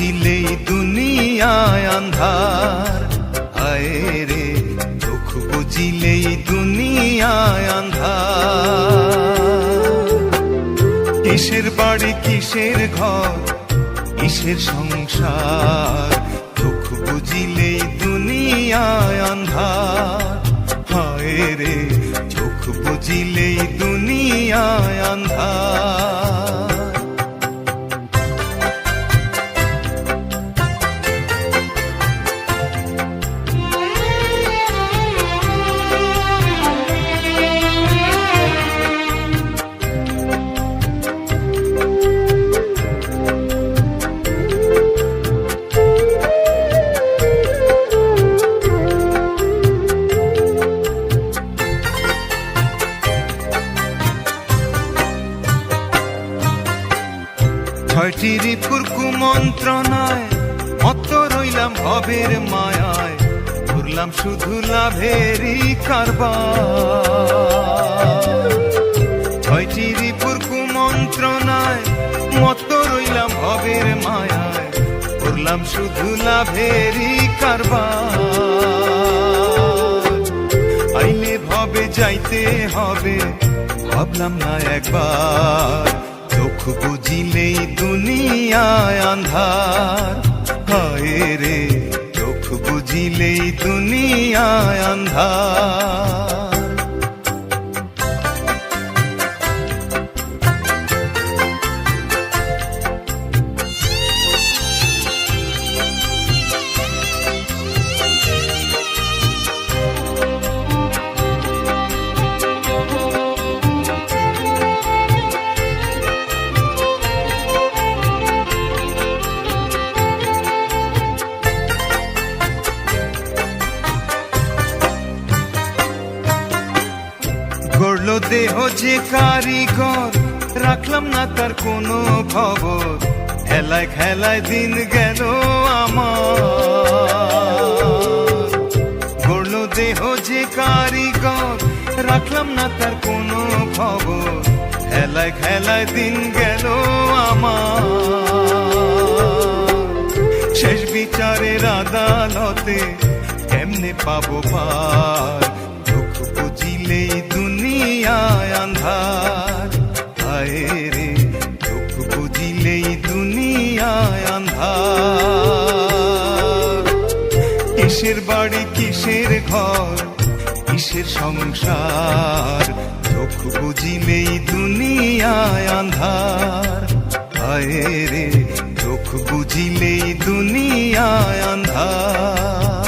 বুঝিলেই দুনিয়ায় আন্ধার, হায় রে চোখ বুঝিলেই দুনিয়ায় আন্ধার। কিসের বাড়ি কিসের ঘর কিসের সংসার, চোখ বুঝিলেই দুনিয়ায় আন্ধার, হায় রে চোখ বুঝিলেই দুনিয়ায় আন্ধার। ছয়টি রিপুর কুমন্ত্রণায় মত্ত রইলাম ভবের মায়ায়, ঘুরলাম শুধু লাভেরই কারবার। ছয়টি রিপুর কুমন্ত্রণায় মত্ত রইলাম ভবের মায়ায়, ঘুরলাম শুধু লাভেরই কারবার। আইলে ভবে যাইতে হবে ভাবলাম না একবার, চোখ বুঝিলেই দুনিয়ায় আন্ধার, হায় রে চোখ বুঝিলেই দুনিয়ায় আন্ধার। গড়লো দেহ যে কারিগর, রাখলাম না তার কোনো খবর, খেলায় খেলায় দিন গেল আমার। গড়লো দেহ যে কারিগর, রাখলাম না তার কোনো খবর, খেলায় খেলায় দিন গেল আমার। শেষ বিচারের আদালতে কেমনে পাবো পার, চোখ বুঝিলেই দুনিয়ায় আন্ধার, হায় রে চোখ বুঝিলেই দুনিয়ায় আন্ধার। কিসের বাড়ি কিসের ঘর কিসের সংসার, চোখ বুঝিলেই দুনিয়ায় আন্ধার, হায় রে চোখ বুঝিলেই দুনিয়ায় আন্ধার।